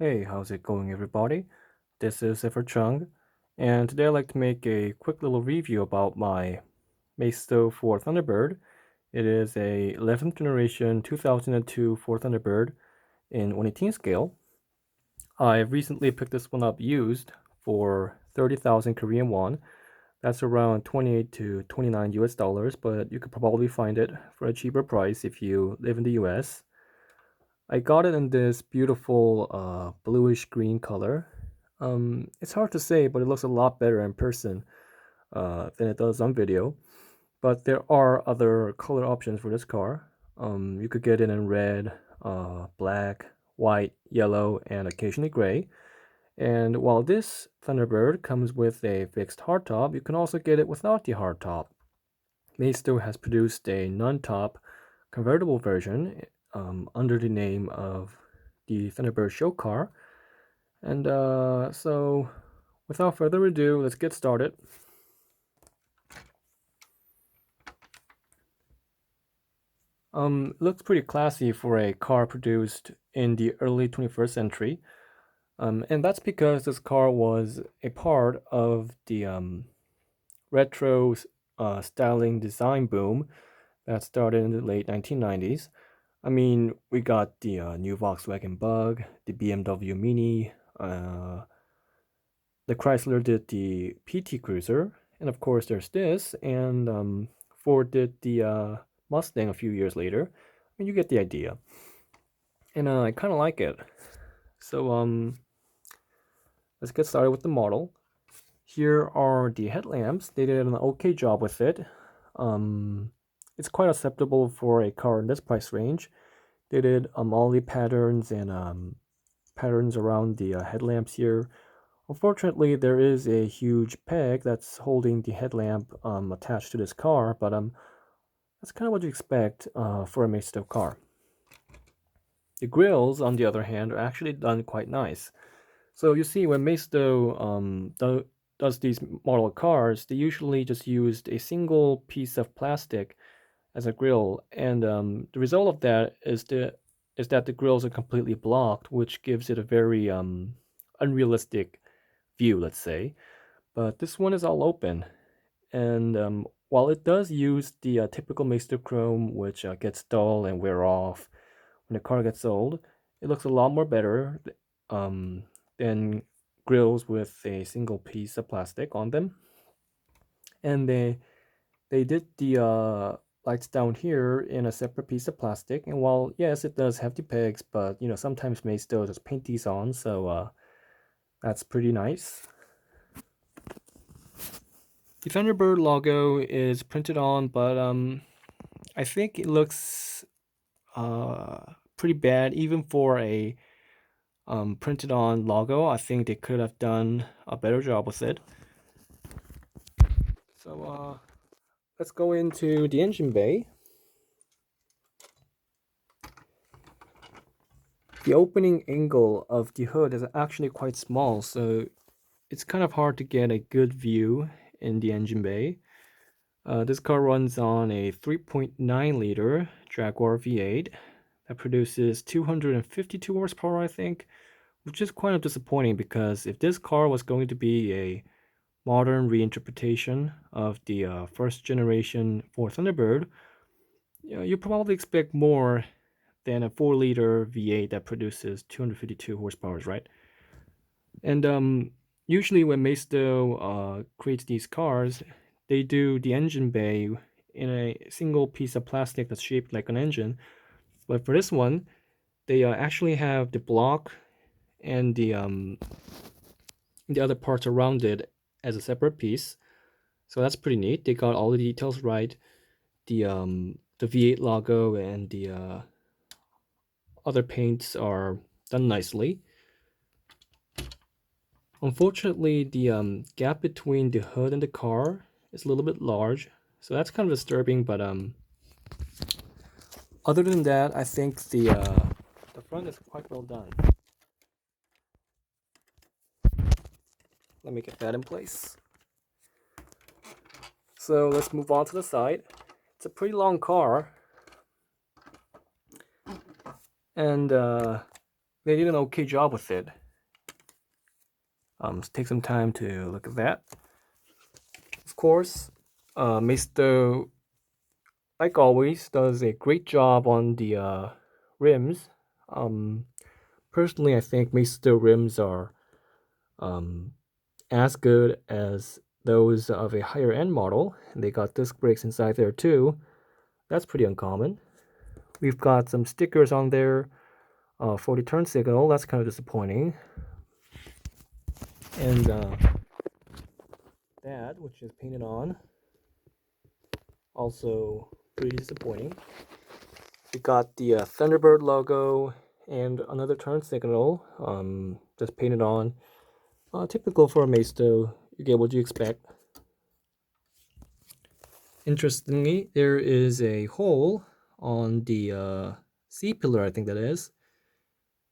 Hey, how's it going, everybody? This is Ever Chung, and today I'd like to make a quick little review about my Maisto for Thunderbird. It is a 11th generation 2002 for Thunderbird in 1/18 scale. I recently picked this one up used for 30,000 Korean won. That's around 28 to 29 US dollars, but you could probably find it for a cheaper price if you live in the US. I got it in this beautiful bluish green color. It's hard to say, but it looks a lot better in person than it does on video. But there are other color options for this car. You could get it in red, black, white, yellow, and occasionally gray. And while this Thunderbird comes with a fixed hardtop, you can also get it without the hardtop. Maisto has produced a non-top convertible version under the name of the Thunderbird show car. And so, without further ado, let's get started. Looks pretty classy for a car produced in the early 21st century. And that's because this car was a part of the retro styling design boom that started in the late 1990s. I mean, we got the new Volkswagen Bug, the BMW Mini, the Chrysler did the PT Cruiser, and of course there's this, and Ford did the Mustang a few years later. I mean, you get the idea. And I kind of like it. So let's get started with the model. Here are the headlamps. They did an okay job with it. It's quite acceptable for a car in this price range. They did ollie patterns and patterns around the headlamps here. Unfortunately, there is a huge peg that's holding the headlamp attached to this car, but that's kind of what you expect for a Maisto car. The grills, on the other hand, are actually done quite nice. So you see, when Maisto does these model cars, they usually just used a single piece of plastic as a grill, and the result of that is that the grills are completely blocked, which gives it a very unrealistic view, let's say. But this one is all open, and while it does use the typical Maisto chrome, which gets dull and wear off when the car gets old, it looks a lot more better than grills with a single piece of plastic on them. And they did the lights down here in a separate piece of plastic. And while yes, it does have the pegs, but you know sometimes Maisto just paint these on, so that's pretty nice. The Thunderbird logo is printed on, but I think it looks pretty bad even for a printed on logo. I think they could have done a better job with it. So let's go into the engine bay. The opening angle of the hood is actually quite small, so it's kind of hard to get a good view in the engine bay. This car runs on a 3.9 liter Jaguar V8 that produces 252 horsepower, I think, which is kind of disappointing because if this car was going to be a modern reinterpretation of the first generation Ford Thunderbird, you probably expect more than a 4-liter V8 that produces 252 horsepower, right? And usually when Maisto creates these cars, they do the engine bay in a single piece of plastic that's shaped like an engine. But for this one, they actually have the block and the other parts around it as a separate piece. So that's pretty neat. They got all the details right. The V8 logo and the other paints are done nicely. Unfortunately, the gap between the hood and the car is a little bit large, so that's kind of disturbing. But other than that, I think the front is quite well done. Let me get that in place. So let's move on to the side. It's a pretty long car, and they did an okay job with it. Take some time to look at that. Of course, Maisto, like always, does a great job on the rims. Um, Personally, I think Maisto rims are um, as good as those of a higher end model. And they got disc brakes inside there too. That's pretty uncommon. We've got some stickers on there for the turn signal. That's kind of disappointing. And that, which is painted on, also pretty disappointing. We got the Thunderbird logo and another turn signal that's painted on. Typical for a Maisto, you get what you expect. Interestingly, there is a hole on the C-pillar, I think that is.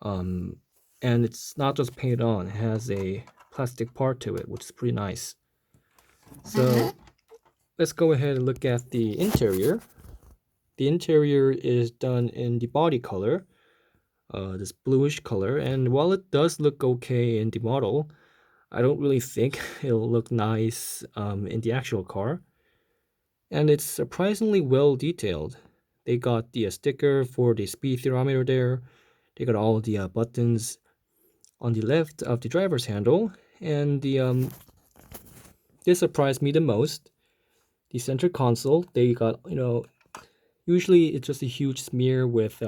And it's not just painted on, it has a plastic part to it, which is pretty nice. So let's go ahead and look at the interior. The interior is done in the body color, this bluish color, and while it does look okay in the model, I don't really think it'll look nice in the actual car. And it's surprisingly well detailed. They got the sticker for the speed thermometer there. They got all the buttons on the left of the driver's handle, and the this surprised me the most. The center console, they got, usually it's just a huge smear with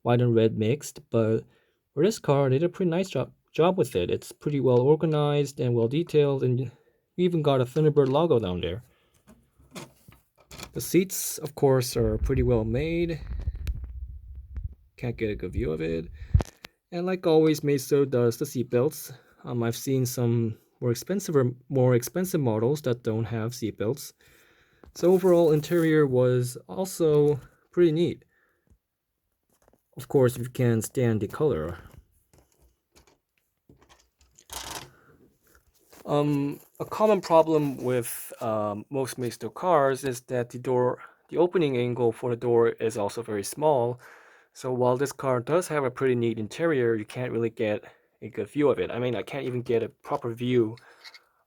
white and red mixed, but for this car, they did a pretty nice job with it. It's pretty well organized and well detailed, and you even got a Thunderbird logo down there. The seats, of course, are pretty well made. Can't get a good view of it. And like always, Maisto does the seatbelts. I've seen some more expensive models that don't have seatbelts. So overall, interior was also pretty neat. Of course, if you can stand the color. A common problem with most Maisto cars is that the opening angle for the door is also very small. So while this car does have a pretty neat interior, you can't really get a good view of it. I mean, I can't even get a proper view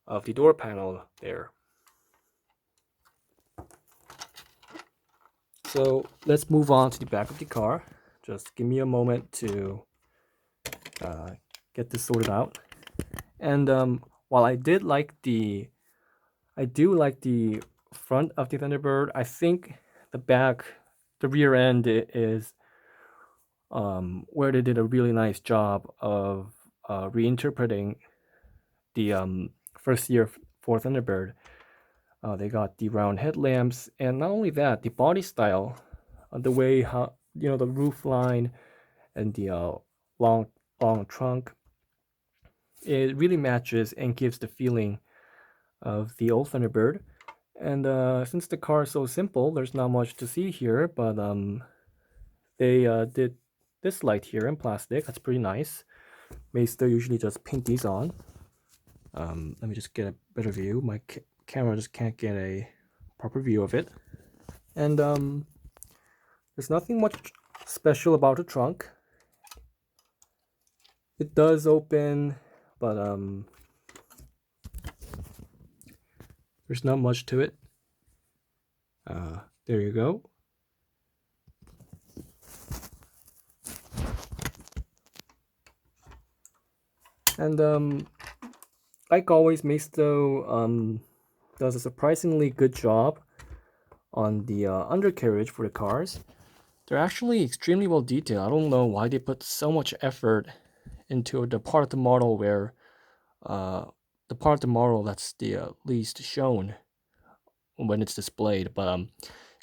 of the door panel there. So let's move on to the back of the car. Just give me a moment to get this sorted out. And while I do like the front of the Thunderbird, I think the rear end is where they did a really nice job of reinterpreting the first year for Thunderbird. They got the round headlamps, and not only that, the body style, the way the roof line and the long trunk, it really matches and gives the feeling of the old Thunderbird. And since the car is so simple, there's not much to see here, but they did this light here in plastic. That's pretty nice. Maisto usually just paint these on. Let me just get a better view. My camera just can't get a proper view of it. And there's nothing much special about the trunk. It does open, but there's not much to it. There you go. And like always, Maisto does a surprisingly good job on the undercarriage for the cars. They're actually extremely well detailed. I don't know why they put so much effort into the part of the model where the part of the model that's the least shown when it's displayed. But you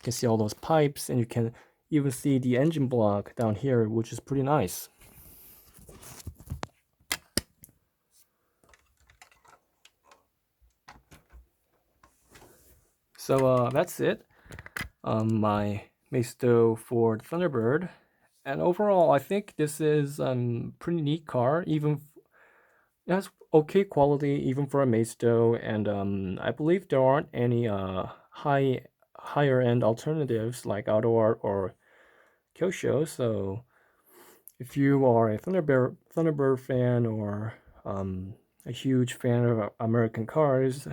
can see all those pipes, and you can even see the engine block down here, which is pretty nice. So that's it. My Maisto Ford Thunderbird, and overall, I think this is pretty neat car. Even it has okay quality even for a Maisto, and I believe there aren't any higher end alternatives like Auto Art or Kyosho. So if you are a Thunderbird fan or a huge fan of American cars,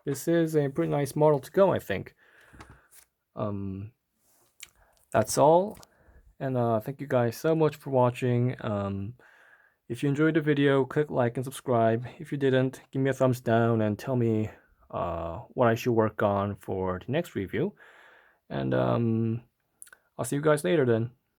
this is a pretty nice model to go, I think. That's all, and thank you guys so much for watching. If you enjoyed the video, click like and subscribe. If you didn't, give me a thumbs down and tell me what I should work on for the next review. And I'll see you guys later then.